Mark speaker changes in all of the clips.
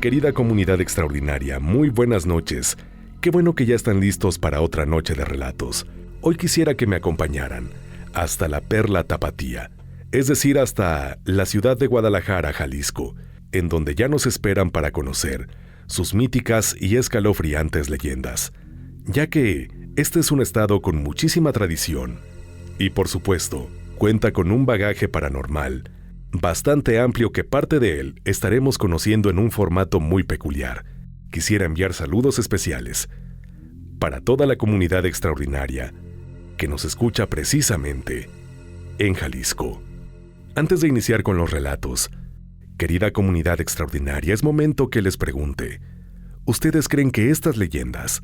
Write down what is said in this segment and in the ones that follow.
Speaker 1: Querida comunidad extraordinaria, muy buenas noches. Qué bueno que ya están listos para otra noche de relatos. Hoy quisiera que me acompañaran hasta la Perla Tapatía, es decir, hasta la ciudad de Guadalajara, Jalisco, en donde ya nos esperan para conocer sus míticas y escalofriantes leyendas, ya que este es un estado con muchísima tradición y, por supuesto, cuenta con un bagaje paranormal bastante amplio que parte de él estaremos conociendo en un formato muy peculiar. Quisiera enviar saludos especiales para toda la comunidad extraordinaria que nos escucha precisamente en Jalisco. Antes de iniciar con los relatos, querida comunidad extraordinaria, es momento que les pregunte, ¿ustedes creen que estas leyendas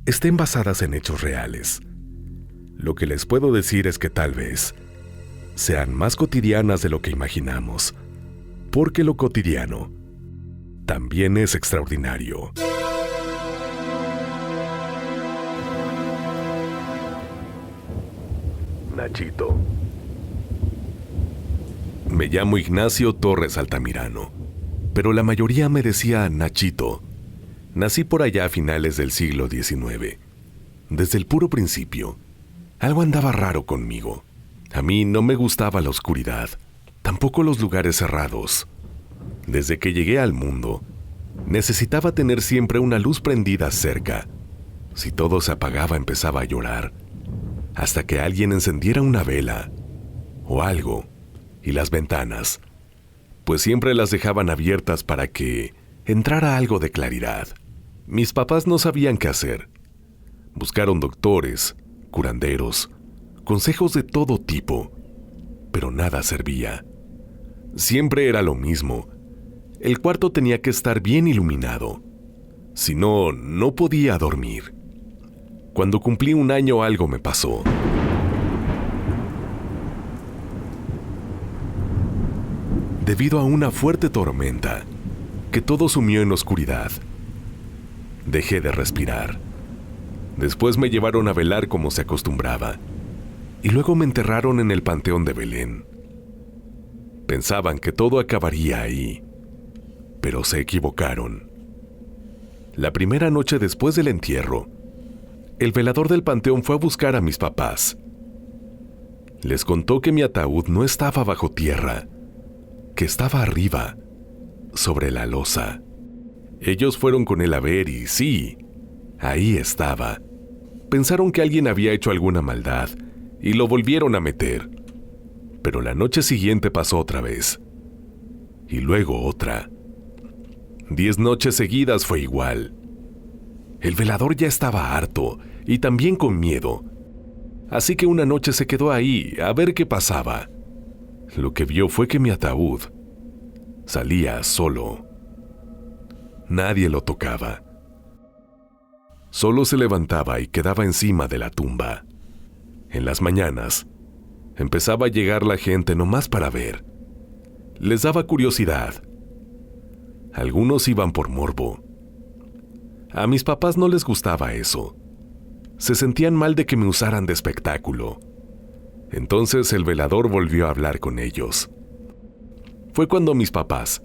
Speaker 1: estén basadas en hechos reales? Lo que les puedo decir es que tal vez sean más cotidianas de lo que imaginamos, porque lo cotidiano también es extraordinario. Nachito. Me llamo Ignacio Torres Altamirano, pero la mayoría me decía Nachito. Nací por allá a finales del siglo XIX. Desde el puro principio, algo andaba raro conmigo. A mí no me gustaba la oscuridad, tampoco los lugares cerrados. Desde que llegué al mundo, necesitaba tener siempre una luz prendida cerca. Si todo se apagaba, empezaba a llorar, hasta que alguien encendiera una vela o algo, y las ventanas, pues siempre las dejaban abiertas para que entrara algo de claridad. Mis papás no sabían qué hacer. Buscaron doctores, curanderos, consejos de todo tipo, pero nada servía. Siempre era lo mismo. El cuarto tenía que estar bien iluminado. Si no, no podía dormir. Cuando cumplí 1 año algo me pasó. Debido a una fuerte tormenta, que todo sumió en oscuridad, dejé de respirar. Después me llevaron a velar como se acostumbraba, y luego me enterraron en el Panteón de Belén. Pensaban que todo acabaría ahí, pero se equivocaron. La primera noche después del entierro, el velador del panteón fue a buscar a mis papás. Les contó que mi ataúd no estaba bajo tierra, que estaba arriba, sobre la losa. Ellos fueron con él a ver y sí, ahí estaba. Pensaron que alguien había hecho alguna maldad y lo volvieron a meter. Pero la noche siguiente pasó otra vez. Y luego otra. 10 noches seguidas fue igual. El velador ya estaba harto y también con miedo. Así que una noche se quedó ahí a ver qué pasaba. Lo que vio fue que mi ataúd salía solo. Nadie lo tocaba. Solo se levantaba y quedaba encima de la tumba. En las mañanas, empezaba a llegar la gente nomás para ver. Les daba curiosidad. Algunos iban por morbo. A mis papás no les gustaba eso. Se sentían mal de que me usaran de espectáculo. Entonces el velador volvió a hablar con ellos. Fue cuando mis papás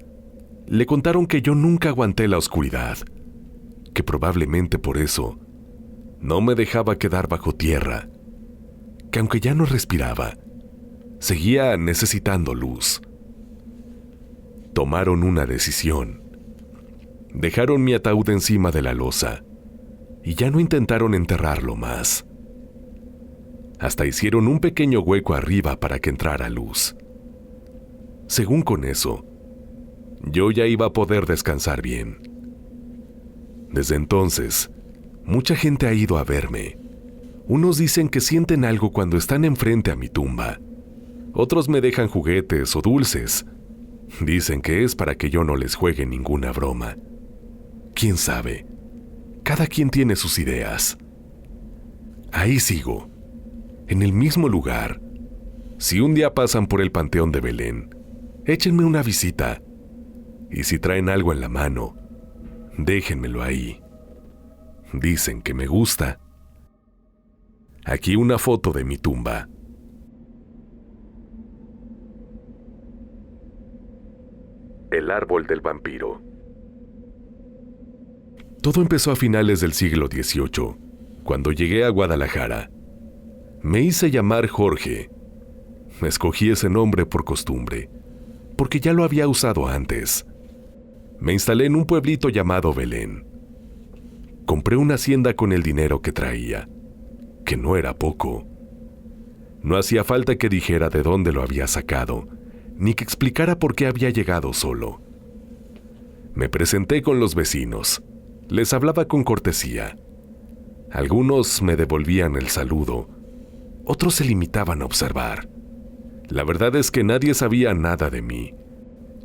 Speaker 1: le contaron que yo nunca aguanté la oscuridad, que probablemente por eso no me dejaba quedar bajo tierra, que aunque ya no respiraba, seguía necesitando luz. Tomaron una decisión. Dejaron mi ataúd encima de la losa y ya no intentaron enterrarlo más. Hasta hicieron un pequeño hueco arriba para que entrara luz. Según con eso, yo ya iba a poder descansar bien. Desde entonces, mucha gente ha ido a verme. Unos dicen que sienten algo cuando están enfrente a mi tumba. Otros me dejan juguetes o dulces. Dicen que es para que yo no les juegue ninguna broma. ¿Quién sabe? Cada quien tiene sus ideas. Ahí sigo, en el mismo lugar. Si un día pasan por el Panteón de Belén, échenme una visita. Y si traen algo en la mano, déjenmelo ahí. Dicen que me gusta. Aquí una foto de mi tumba. El árbol del vampiro. Todo empezó a finales del siglo XVIII, cuando llegué a Guadalajara. Me hice llamar Jorge. Escogí ese nombre por costumbre, porque ya lo había usado antes. Me instalé en un pueblito llamado Belén. Compré una hacienda con el dinero que traía, que no era poco. No hacía falta que dijera de dónde lo había sacado, ni que explicara por qué había llegado solo. Me presenté con los vecinos. Les hablaba con cortesía. Algunos me devolvían el saludo, otros se limitaban a observar. La verdad es que nadie sabía nada de mí,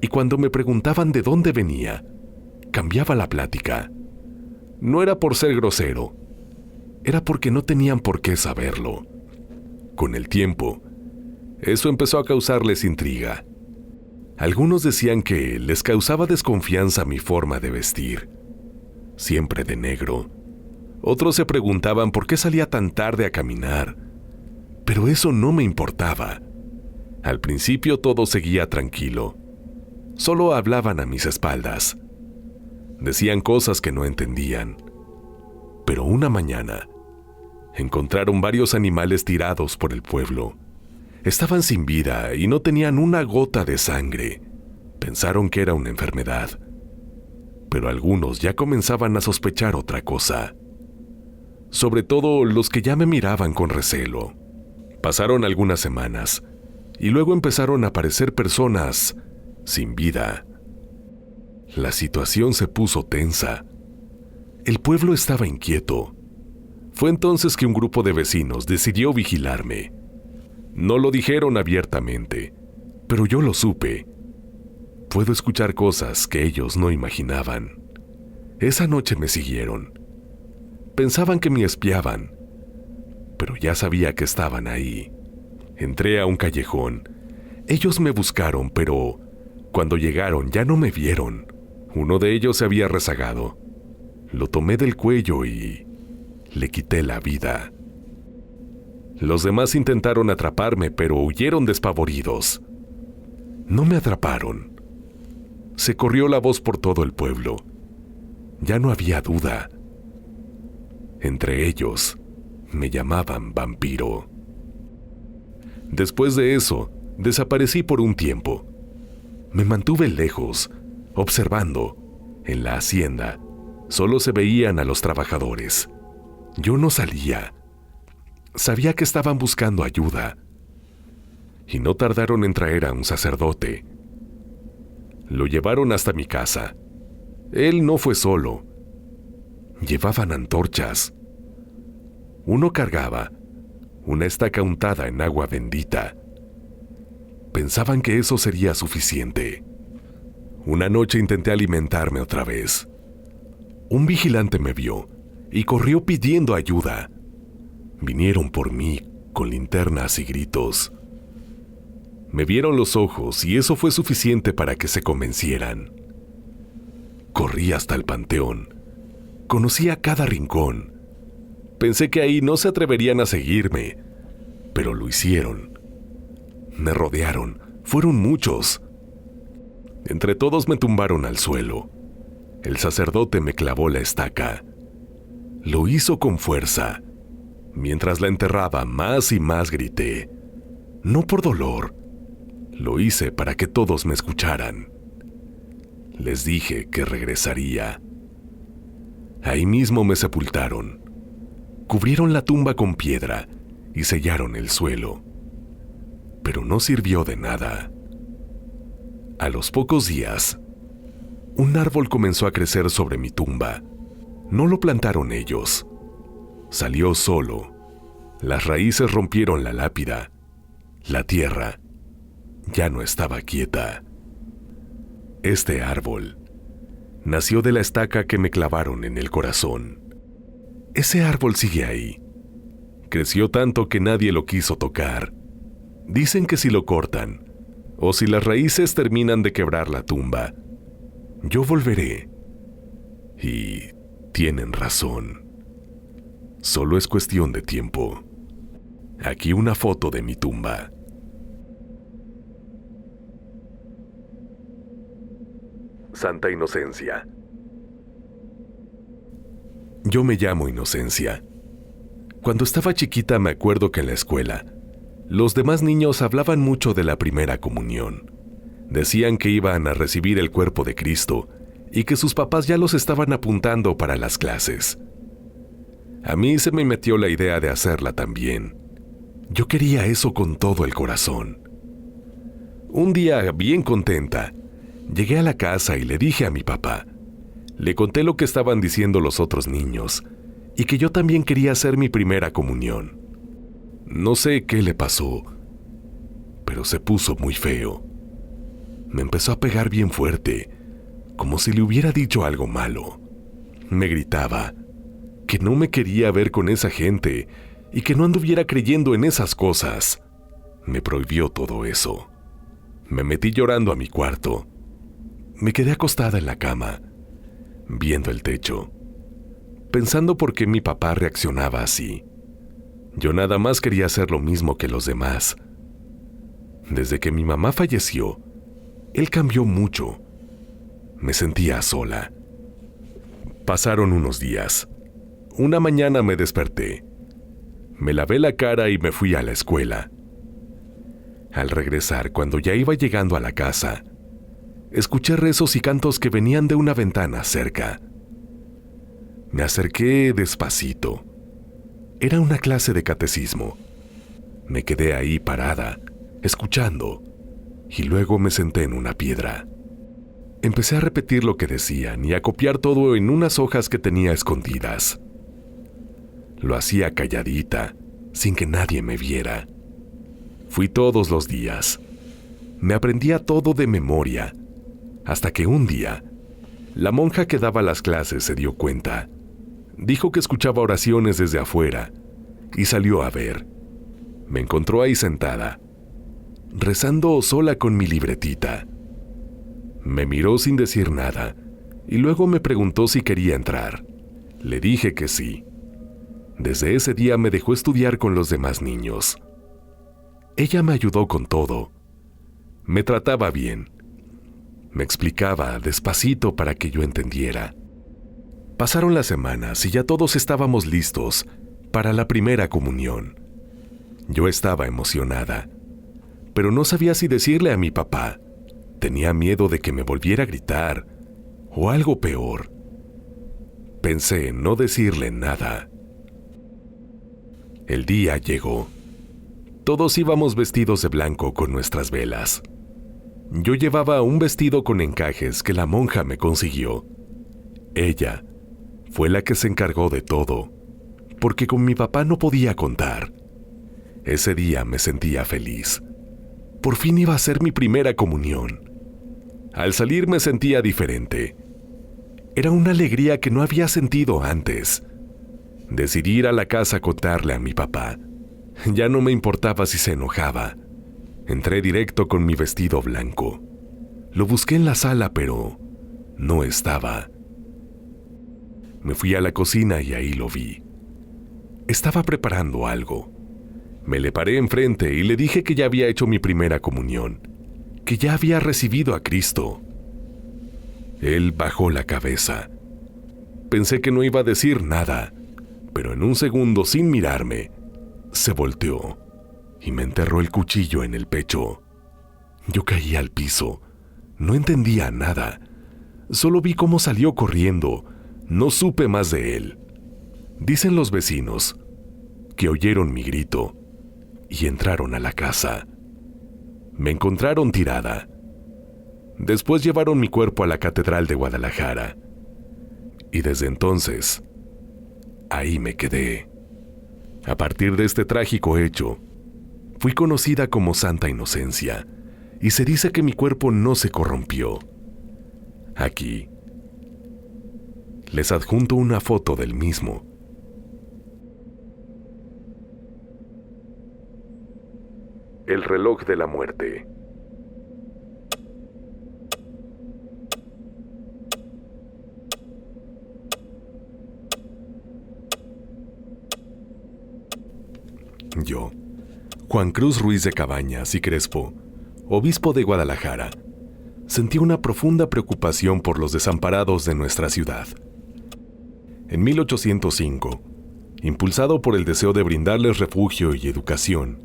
Speaker 1: y cuando me preguntaban de dónde venía, cambiaba la plática. No era por ser grosero, era porque no tenían por qué saberlo. Con el tiempo, eso empezó a causarles intriga. Algunos decían que les causaba desconfianza mi forma de vestir, siempre de negro. Otros se preguntaban por qué salía tan tarde a caminar, pero eso no me importaba. Al principio todo seguía tranquilo. Solo hablaban a mis espaldas. Decían cosas que no entendían. Pero una mañana, encontraron varios animales tirados por el pueblo. Estaban sin vida y no tenían una gota de sangre. Pensaron que era una enfermedad. Pero algunos ya comenzaban a sospechar otra cosa. Sobre todo los que ya me miraban con recelo. Pasaron algunas semanas y luego empezaron a aparecer personas sin vida. La situación se puso tensa. El pueblo estaba inquieto. Fue entonces que un grupo de vecinos decidió vigilarme. No lo dijeron abiertamente, pero yo lo supe. Puedo escuchar cosas que ellos no imaginaban. Esa noche me siguieron. Pensaban que me espiaban, pero ya sabía que estaban ahí. Entré a un callejón. Ellos me buscaron, pero cuando llegaron ya no me vieron. Uno de ellos se había rezagado. Lo tomé del cuello y le quité la vida. Los demás intentaron atraparme, pero huyeron despavoridos. No me atraparon. Se corrió la voz por todo el pueblo. Ya no había duda. Entre ellos, me llamaban vampiro. Después de eso, desaparecí por un tiempo. Me mantuve lejos, observando. En la hacienda, solo se veían a los trabajadores. Yo no salía. Sabía que estaban buscando ayuda. Y no tardaron en traer a un sacerdote. Lo llevaron hasta mi casa. Él no fue solo. Llevaban antorchas. Uno cargaba una estaca untada en agua bendita. Pensaban que eso sería suficiente. Una noche intenté alimentarme otra vez. Un vigilante me vio y corrió pidiendo ayuda. Vinieron por mí con linternas y gritos. Me vieron los ojos y eso fue suficiente para que se convencieran. Corrí hasta el panteón. Conocía cada rincón. Pensé que ahí no se atreverían a seguirme, pero lo hicieron. Me rodearon. Fueron muchos. Entre todos me tumbaron al suelo. El sacerdote me clavó la estaca. Lo hizo con fuerza. Mientras la enterraba, más y más grité. No por dolor. Lo hice para que todos me escucharan. Les dije que regresaría. Ahí mismo me sepultaron. Cubrieron la tumba con piedra y sellaron el suelo. Pero no sirvió de nada. A los pocos días, un árbol comenzó a crecer sobre mi tumba. No lo plantaron ellos. Salió solo. Las raíces rompieron la lápida. La tierra ya no estaba quieta. Este árbol nació de la estaca que me clavaron en el corazón. Ese árbol sigue ahí. Creció tanto que nadie lo quiso tocar. Dicen que si lo cortan, o si las raíces terminan de quebrar la tumba, yo volveré. Y tienen razón. Solo es cuestión de tiempo. Aquí una foto de mi tumba. Santa Inocencia. Yo me llamo Inocencia. Cuando estaba chiquita me acuerdo que en la escuela, los demás niños hablaban mucho de la primera comunión. Decían que iban a recibir el cuerpo de Cristo y que sus papás ya los estaban apuntando para las clases. A mí se me metió la idea de hacerla también. Yo quería eso con todo el corazón. Un día, bien contenta, llegué a la casa y le dije a mi papá. Le conté lo que estaban diciendo los otros niños y que yo también quería hacer mi primera comunión. No sé qué le pasó, pero se puso muy feo. Me empezó a pegar bien fuerte, como si le hubiera dicho algo malo. Me gritaba que no me quería ver con esa gente y que no anduviera creyendo en esas cosas. Me prohibió todo eso. Me metí llorando a mi cuarto. Me quedé acostada en la cama, viendo el techo, pensando por qué mi papá reaccionaba así. Yo nada más quería hacer lo mismo que los demás. Desde que mi mamá falleció, él cambió mucho. Me sentía sola. Pasaron unos días. Una mañana me desperté. Me lavé la cara y me fui a la escuela. Al regresar, cuando ya iba llegando a la casa, escuché rezos y cantos que venían de una ventana cerca. Me acerqué despacito. Era una clase de catecismo. Me quedé ahí parada, escuchando, y luego me senté en una piedra. Empecé a repetir lo que decían y a copiar todo en unas hojas que tenía escondidas. Lo hacía calladita, sin que nadie me viera. Fui todos los días. Me aprendía todo de memoria, hasta que un día, la monja que daba las clases se dio cuenta. Dijo que escuchaba oraciones desde afuera y salió a ver. Me encontró ahí sentada, rezando sola con mi libretita. Me miró sin decir nada y luego me preguntó si quería entrar. Le dije que sí. Desde ese día me dejó estudiar con los demás niños. Ella me ayudó con todo. Me trataba bien. Me explicaba despacito para que yo entendiera. Pasaron las semanas y ya todos estábamos listos para la primera comunión. Yo estaba emocionada, pero no sabía si decirle a mi papá. Tenía miedo de que me volviera a gritar o algo peor. Pensé en no decirle nada. El día llegó. Todos íbamos vestidos de blanco con nuestras velas. Yo llevaba un vestido con encajes que la monja me consiguió. Ella fue la que se encargó de todo, porque con mi papá no podía contar. Ese día me sentía feliz. Por fin iba a ser mi primera comunión. Al salir me sentía diferente. Era una alegría que no había sentido antes. Decidí ir a la casa a contarle a mi papá. Ya no me importaba si se enojaba. Entré directo con mi vestido blanco. Lo busqué en la sala, pero no estaba. Me fui a la cocina y ahí lo vi. Estaba preparando algo. Me le paré enfrente y le dije que ya había hecho mi primera comunión, que ya había recibido a Cristo. Él bajó la cabeza. Pensé que no iba a decir nada, pero en un segundo, sin mirarme, se volteó y me enterró el cuchillo en el pecho. Yo caí al piso. No entendía nada. Solo vi cómo salió corriendo. No supe más de él. Dicen los vecinos que oyeron mi grito y entraron a la casa. Me encontraron tirada. Después llevaron mi cuerpo a la Catedral de Guadalajara. Y desde entonces, ahí me quedé. A partir de este trágico hecho, fui conocida como Santa Inocencia, y se dice que mi cuerpo no se corrompió. Aquí les adjunto una foto del mismo. El reloj de la muerte. Yo, Juan Cruz Ruiz de Cabañas y Crespo, obispo de Guadalajara, sentí una profunda preocupación por los desamparados de nuestra ciudad. En 1805, impulsado por el deseo de brindarles refugio y educación,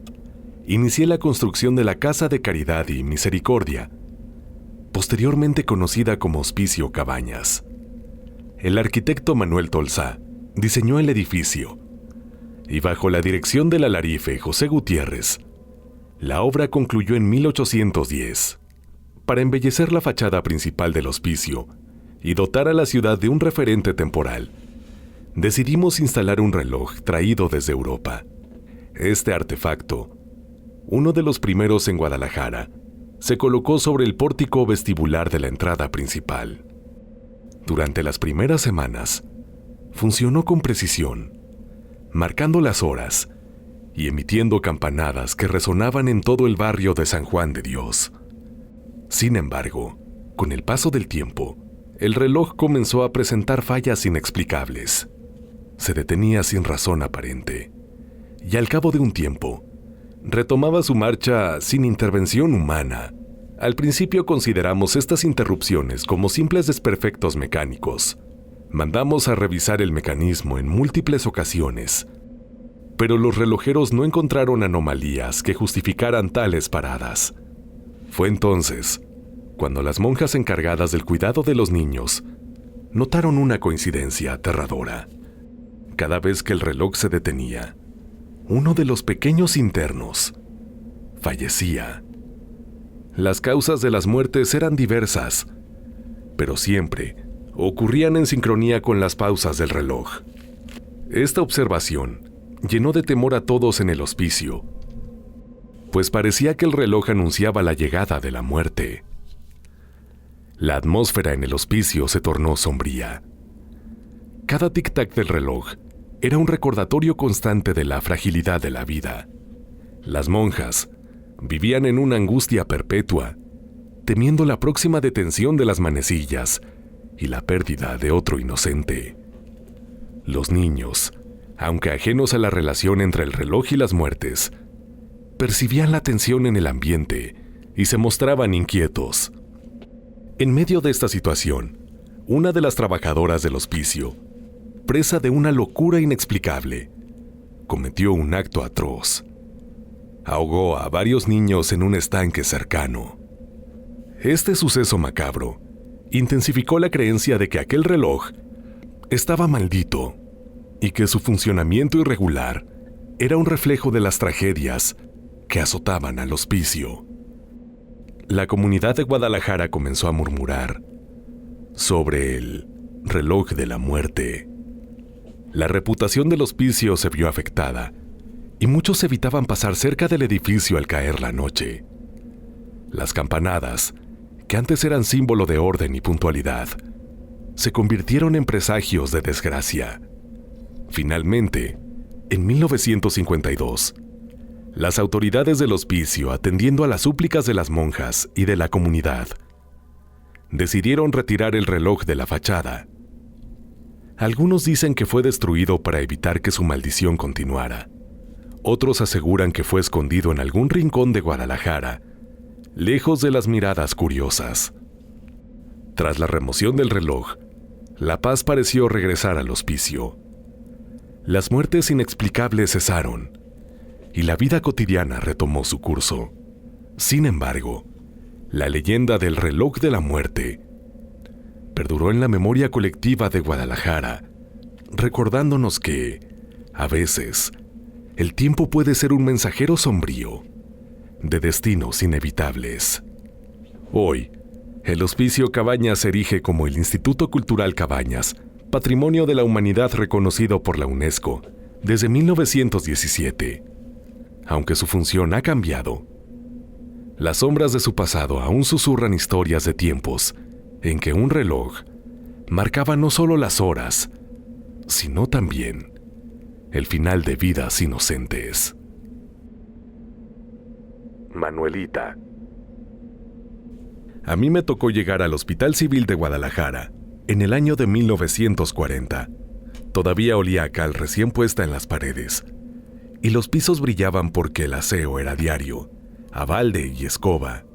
Speaker 1: inicié la construcción de la Casa de Caridad y Misericordia, posteriormente conocida como Hospicio Cabañas. El arquitecto Manuel Tolsá diseñó el edificio, y bajo la dirección del alarife José Gutiérrez, la obra concluyó en 1810. Para embellecer la fachada principal del hospicio y dotar a la ciudad de un referente temporal, decidimos instalar un reloj traído desde Europa. Este artefacto, uno de los primeros en Guadalajara, se colocó sobre el pórtico vestibular de la entrada principal. Durante las primeras semanas, funcionó con precisión, marcando las horas y emitiendo campanadas que resonaban en todo el barrio de San Juan de Dios. Sin embargo, con el paso del tiempo, el reloj comenzó a presentar fallas inexplicables. Se detenía sin razón aparente, y al cabo de un tiempo, retomaba su marcha sin intervención humana. Al principio consideramos estas interrupciones como simples desperfectos mecánicos. Mandamos a revisar el mecanismo en múltiples ocasiones, pero los relojeros no encontraron anomalías que justificaran tales paradas. Fue entonces cuando las monjas encargadas del cuidado de los niños notaron una coincidencia aterradora. Cada vez que el reloj se detenía, uno de los pequeños internos fallecía. Las causas de las muertes eran diversas, pero siempre ocurrían en sincronía con las pausas del reloj. Esta observación llenó de temor a todos en el hospicio, pues parecía que el reloj anunciaba la llegada de la muerte. La atmósfera en el hospicio se tornó sombría. Cada tic-tac del reloj era un recordatorio constante de la fragilidad de la vida. Las monjas vivían en una angustia perpetua, temiendo la próxima detención de las manecillas y la pérdida de otro inocente. Los niños, aunque ajenos a la relación entre el reloj y las muertes, percibían la tensión en el ambiente y se mostraban inquietos. En medio de esta situación, una de las trabajadoras del hospicio, presa de una locura inexplicable, cometió un acto atroz. Ahogó a varios niños en un estanque cercano. Este suceso macabro intensificó la creencia de que aquel reloj estaba maldito y que su funcionamiento irregular era un reflejo de las tragedias que azotaban al hospicio. La comunidad de Guadalajara comenzó a murmurar sobre el reloj de la muerte. La reputación del hospicio se vio afectada y muchos evitaban pasar cerca del edificio al caer la noche. Las campanadas, que antes eran símbolo de orden y puntualidad, se convirtieron en presagios de desgracia. Finalmente, en 1952, las autoridades del hospicio, atendiendo a las súplicas de las monjas y de la comunidad, decidieron retirar el reloj de la fachada. Algunos dicen que fue destruido para evitar que su maldición continuara. Otros aseguran que fue escondido en algún rincón de Guadalajara, lejos de las miradas curiosas. Tras la remoción del reloj, la paz pareció regresar al hospicio. Las muertes inexplicables cesaron y la vida cotidiana retomó su curso. Sin embargo, la leyenda del reloj de la muerte perduró en la memoria colectiva de Guadalajara, recordándonos que, a veces, el tiempo puede ser un mensajero sombrío de destinos inevitables. Hoy, el Hospicio Cabañas se erige como el Instituto Cultural Cabañas, Patrimonio de la Humanidad reconocido por la UNESCO desde 1917. Aunque su función ha cambiado, las sombras de su pasado aún susurran historias de tiempos en que un reloj marcaba no solo las horas, sino también el final de vidas inocentes. Manuelita. A mí me tocó llegar al Hospital Civil de Guadalajara en el año de 1940. Todavía olía a cal recién puesta en las paredes, y los pisos brillaban porque el aseo era diario, a balde y escoba.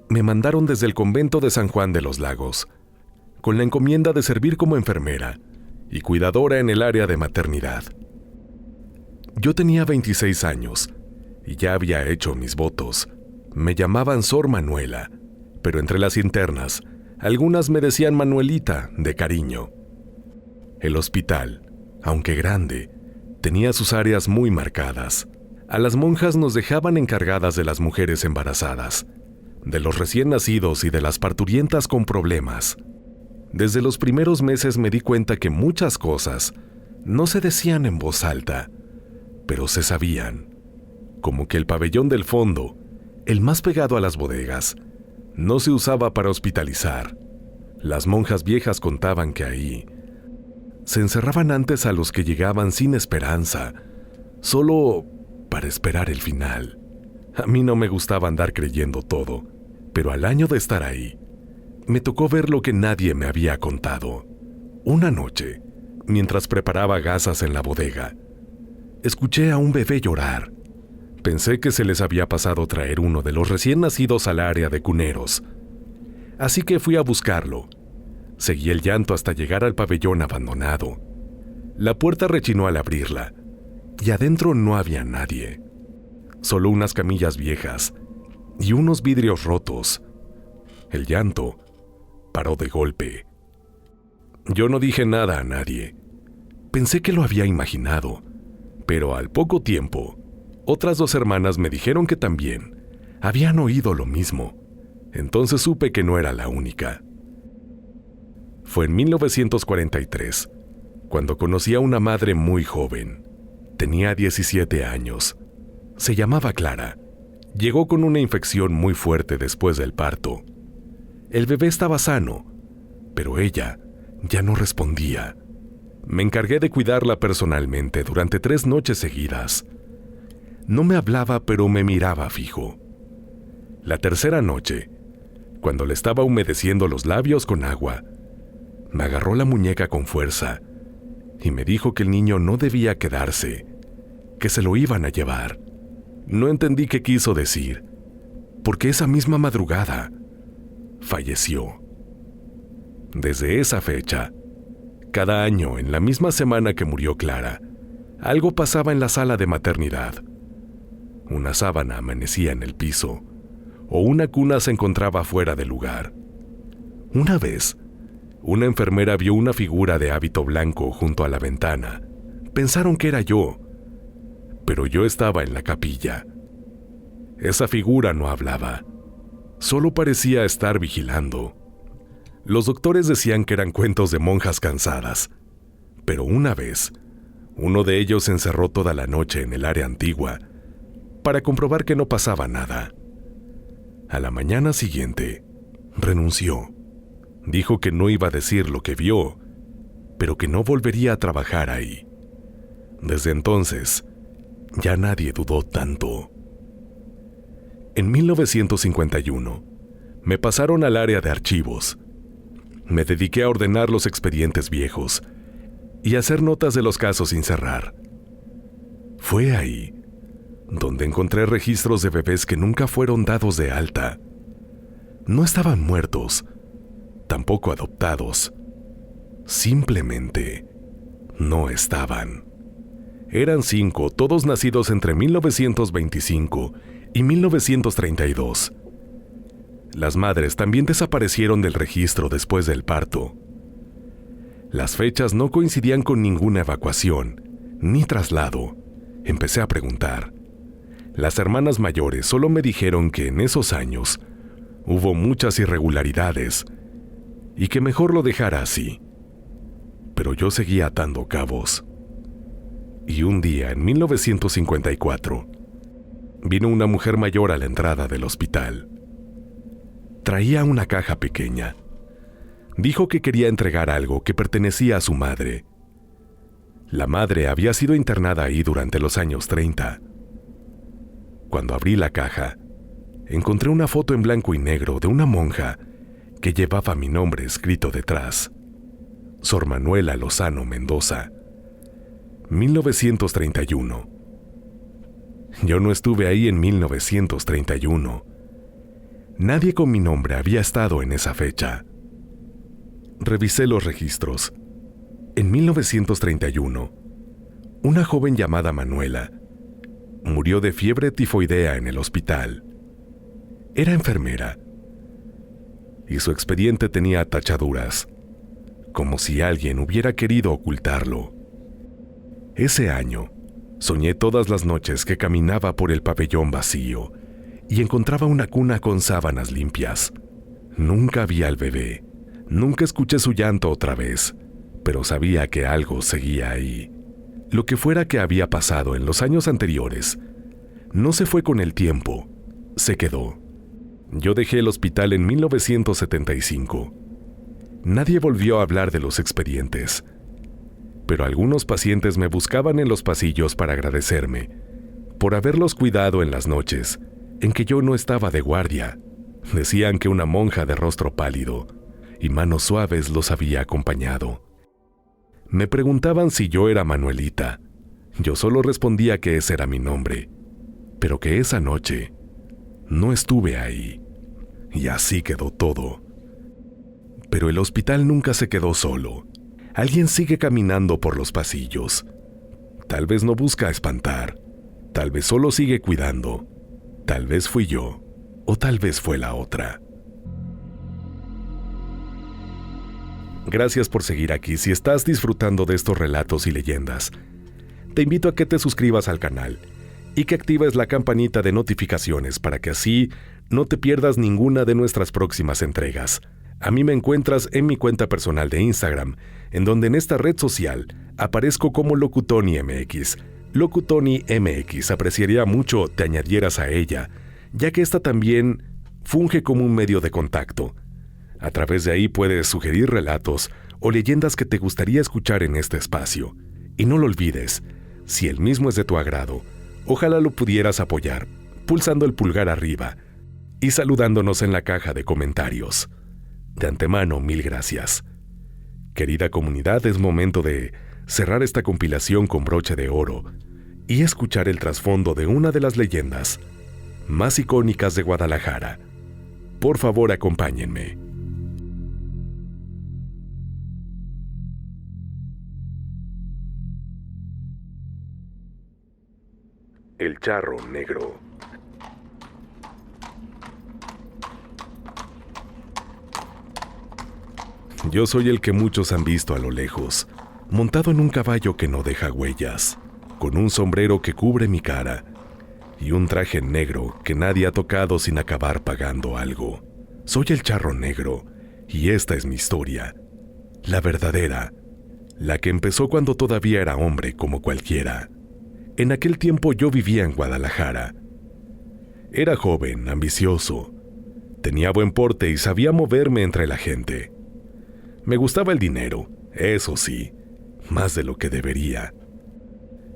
Speaker 1: Me mandaron desde el convento de San Juan de los Lagos, con la encomienda de servir como enfermera y cuidadora en el área de maternidad. Yo tenía 26 años y ya había hecho mis votos. Me llamaban Sor Manuela, pero entre las internas, algunas me decían Manuelita, de cariño. El hospital, aunque grande, tenía sus áreas muy marcadas. A las monjas nos dejaban encargadas de las mujeres embarazadas, de los recién nacidos y de las parturientas con problemas. Desde los primeros meses me di cuenta que muchas cosas no se decían en voz alta, pero se sabían, como que el pabellón del fondo, el más pegado a las bodegas, no se usaba para hospitalizar. Las monjas viejas contaban que ahí se encerraban antes a los que llegaban sin esperanza, solo para esperar el final. A mí no me gustaba andar creyendo todo, pero al año de estar ahí, me tocó ver lo que nadie me había contado. Una noche, mientras preparaba gasas en la bodega, escuché a un bebé llorar. Pensé que se les había pasado traer uno de los recién nacidos al área de cuneros. Así que fui a buscarlo. Seguí el llanto hasta llegar al pabellón abandonado. La puerta rechinó al abrirla, y adentro no había nadie. Solo unas camillas viejas y unos vidrios rotos. El llanto paró de golpe. Yo no dije nada a nadie. Pensé que lo había imaginado, pero al poco tiempo, otras 2 hermanas me dijeron que también habían oído lo mismo. Entonces supe que no era la única. Fue en 1943, cuando conocí a una madre muy joven. Tenía 17 años. Se llamaba Clara. Llegó con una infección muy fuerte después del parto. El bebé estaba sano, pero ella ya no respondía. Me encargué de cuidarla personalmente durante 3 noches seguidas. No me hablaba, pero me miraba fijo. La tercera noche, cuando le estaba humedeciendo los labios con agua, me agarró la muñeca con fuerza y me dijo que el niño no debía quedarse, que se lo iban a llevar. No entendí qué quiso decir, porque esa misma madrugada falleció. Desde esa fecha, cada año, en la misma semana que murió Clara, algo pasaba en la sala de maternidad. Una sábana amanecía en el piso, o una cuna se encontraba fuera del lugar. Una vez, una enfermera vio una figura de hábito blanco junto a la ventana. Pensaron que era yo, pero yo estaba en la capilla. Esa figura no hablaba, solo parecía estar vigilando. Los doctores decían que eran cuentos de monjas cansadas, pero una vez, uno de ellos se encerró toda la noche en el área antigua para comprobar que no pasaba nada. A la mañana siguiente, renunció. Dijo que no iba a decir lo que vio, pero que no volvería a trabajar ahí. Desde entonces, ya nadie dudó tanto. En 1951, me pasaron al área de archivos. Me dediqué a ordenar los expedientes viejos y a hacer notas de los casos sin cerrar. Fue ahí donde encontré registros de bebés que nunca fueron dados de alta. No estaban muertos, tampoco adoptados. Simplemente no estaban. Eran 5, todos nacidos entre 1925 y 1932. Las madres también desaparecieron del registro después del parto. Las fechas no coincidían con ninguna evacuación, ni traslado. Empecé a preguntar. Las hermanas mayores solo me dijeron que en esos años hubo muchas irregularidades y que mejor lo dejara así. Pero yo seguía atando cabos. Y un día, en 1954, vino una mujer mayor a la entrada del hospital. Traía una caja pequeña. Dijo que quería entregar algo que pertenecía a su madre. La madre había sido internada ahí durante los años 30. Cuando abrí la caja, encontré una foto en blanco y negro de una monja que llevaba mi nombre escrito detrás. Sor Manuela Lozano Mendoza, 1931. Yo no estuve ahí en 1931. Nadie con mi nombre había estado en esa fecha. Revisé los registros. En 1931, una joven llamada Manuela murió de fiebre tifoidea en el hospital. Era enfermera y su expediente tenía tachaduras, como si alguien hubiera querido ocultarlo. Ese año, soñé todas las noches que caminaba por el pabellón vacío y encontraba una cuna con sábanas limpias. Nunca vi al bebé, nunca escuché su llanto otra vez, pero sabía que algo seguía ahí. Lo que fuera que había pasado en los años anteriores, no se fue con el tiempo, se quedó. Yo dejé el hospital en 1975. Nadie volvió a hablar de los expedientes, pero algunos pacientes me buscaban en los pasillos para agradecerme por haberlos cuidado en las noches en que yo no estaba de guardia. Decían que una monja de rostro pálido y manos suaves los había acompañado. Me preguntaban si yo era Manuelita. Yo solo respondía que ese era mi nombre, pero que esa noche no estuve ahí. Y así quedó todo. Pero el hospital nunca se quedó solo. Alguien sigue caminando por los pasillos. Tal vez no busca espantar, tal vez solo sigue cuidando. Tal vez fui yo, o tal vez fue la otra. Gracias por seguir aquí. Si estás disfrutando de estos relatos y leyendas, te invito a que te suscribas al canal y que actives la campanita de notificaciones para que así no te pierdas ninguna de nuestras próximas entregas. A mí me encuentras en mi cuenta personal de Instagram, en donde en esta red social aparezco como LocuTonyMX. LocuTonyMX, apreciaría mucho te añadieras a ella, ya que esta también funge como un medio de contacto. A través de ahí puedes sugerir relatos o leyendas que te gustaría escuchar en este espacio. Y no lo olvides, si el mismo es de tu agrado, ojalá lo pudieras apoyar, pulsando el pulgar arriba y saludándonos en la caja de comentarios. De antemano, mil gracias. Querida comunidad, es momento de cerrar esta compilación con broche de oro y escuchar el trasfondo de una de las leyendas más icónicas de Guadalajara. Por favor, acompáñenme. El charro negro. Yo soy el que muchos han visto a lo lejos, montado en un caballo que no deja huellas, con un sombrero que cubre mi cara y un traje negro que nadie ha tocado sin acabar pagando algo. Soy el charro negro y esta es mi historia, la verdadera, la que empezó cuando todavía era hombre como cualquiera. En aquel tiempo yo vivía en Guadalajara. Era joven, ambicioso, tenía buen porte y sabía moverme entre la gente. Me gustaba el dinero, eso sí, más de lo que debería.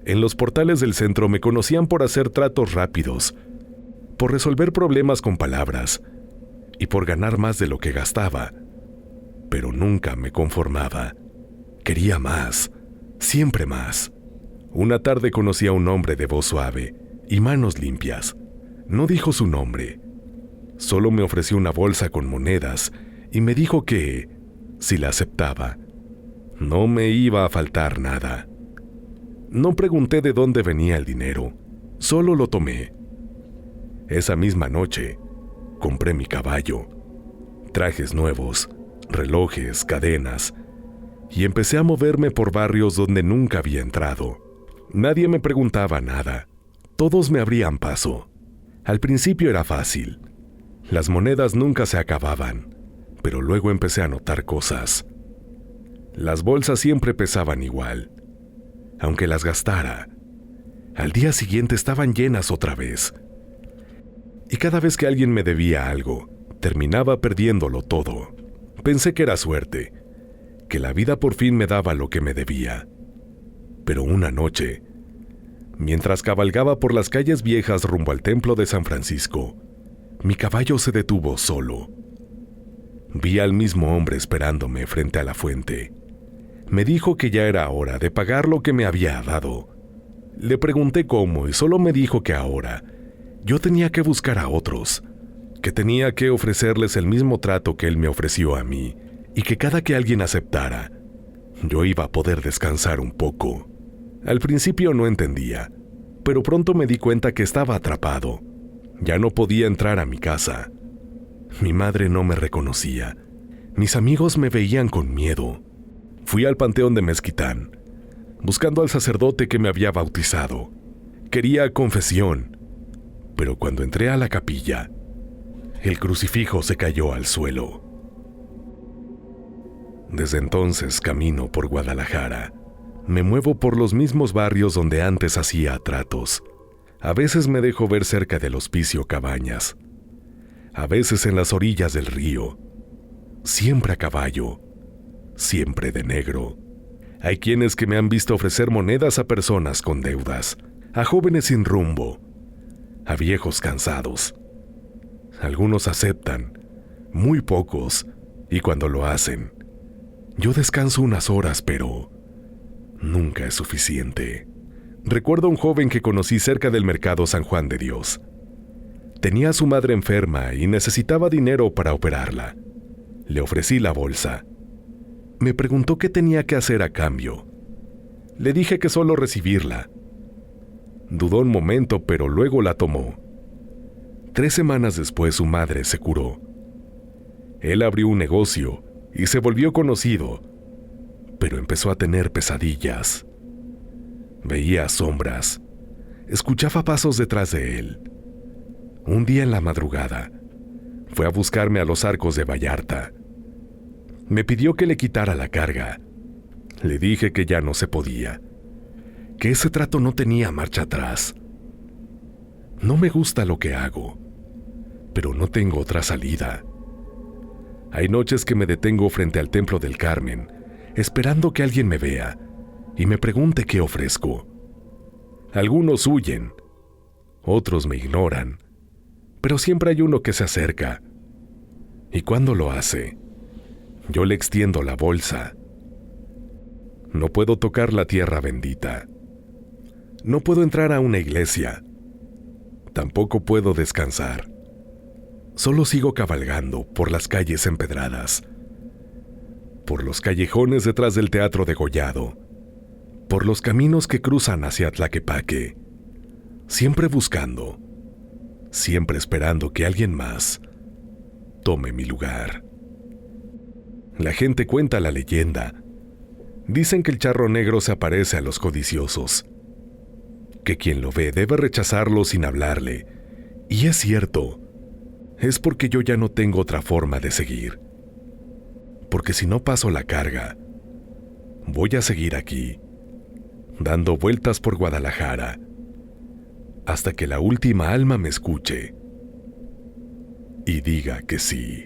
Speaker 1: En los portales del centro me conocían por hacer tratos rápidos, por resolver problemas con palabras y por ganar más de lo que gastaba. Pero nunca me conformaba. Quería más, siempre más. Una tarde conocí a un hombre de voz suave y manos limpias. No dijo su nombre, solo me ofreció una bolsa con monedas y me dijo que, si la aceptaba, no me iba a faltar nada. No pregunté de dónde venía el dinero, solo lo tomé. Esa misma noche, compré mi caballo, trajes nuevos, relojes, cadenas, y empecé a moverme por barrios donde nunca había entrado. Nadie me preguntaba nada, todos me abrían paso. Al principio era fácil, las monedas nunca se acababan, pero luego empecé a notar cosas. Las bolsas siempre pesaban igual, aunque las gastara. Al día siguiente estaban llenas otra vez. Y cada vez que alguien me debía algo, terminaba perdiéndolo todo. Pensé que era suerte, que la vida por fin me daba lo que me debía. Pero una noche, mientras cabalgaba por las calles viejas rumbo al templo de San Francisco, mi caballo se detuvo solo. Vi al mismo hombre esperándome frente a la fuente. Me dijo que ya era hora de pagar lo que me había dado. Le pregunté cómo y solo me dijo que ahora yo tenía que buscar a otros, que tenía que ofrecerles el mismo trato que él me ofreció a mí y que cada que alguien aceptara, Yo iba a poder descansar un poco. Al principio no entendía, pero pronto me di cuenta que estaba atrapado. Ya no podía entrar a mi casa. Mi madre no me reconocía. Mis amigos me veían con miedo. Fui al panteón de Mezquitán, buscando al sacerdote que me había bautizado. Quería confesión, pero cuando entré a la capilla, el crucifijo se cayó al suelo. Desde entonces camino por Guadalajara. Me muevo por los mismos barrios donde antes hacía tratos. A veces me dejo ver cerca del Hospicio Cabañas. A veces en las orillas del río. Siempre a caballo. Siempre de negro. Hay quienes que me han visto ofrecer monedas a personas con deudas, a jóvenes sin rumbo, a viejos cansados. Algunos aceptan, muy pocos, y cuando lo hacen, yo descanso unas horas, pero nunca es suficiente. Recuerdo a un joven que conocí cerca del mercado San Juan de Dios. Tenía a su madre enferma y necesitaba dinero para operarla. Le ofrecí la bolsa. Me preguntó qué tenía que hacer a cambio. Le dije que solo recibirla. Dudó un momento, pero luego la tomó. 3 semanas después su madre se curó. Él abrió un negocio y se volvió conocido, pero empezó a tener pesadillas. Veía sombras, escuchaba pasos detrás de él. Un día en la madrugada, fue a buscarme a los Arcos de Vallarta. Me pidió que le quitara la carga. Le dije que ya no se podía, que ese trato no tenía marcha atrás. No me gusta lo que hago, pero no tengo otra salida. Hay noches que me detengo frente al Templo del Carmen, esperando que alguien me vea y me pregunte qué ofrezco. Algunos huyen, otros me ignoran, pero siempre hay uno que se acerca. Y cuando lo hace, yo le extiendo la bolsa. No puedo tocar la tierra bendita. No puedo entrar a una iglesia. Tampoco puedo descansar. Solo sigo cabalgando por las calles empedradas, por los callejones detrás del Teatro Degollado, por los caminos que cruzan hacia Tlaquepaque, siempre buscando, siempre esperando que alguien más tome mi lugar. La gente cuenta la leyenda. Dicen que el charro negro se aparece a los codiciosos, que quien lo ve debe rechazarlo sin hablarle, y es cierto. Es porque yo ya no tengo otra forma de seguir. Porque si no paso la carga, voy a seguir aquí, dando vueltas por Guadalajara, hasta que la última alma me escuche y diga que sí.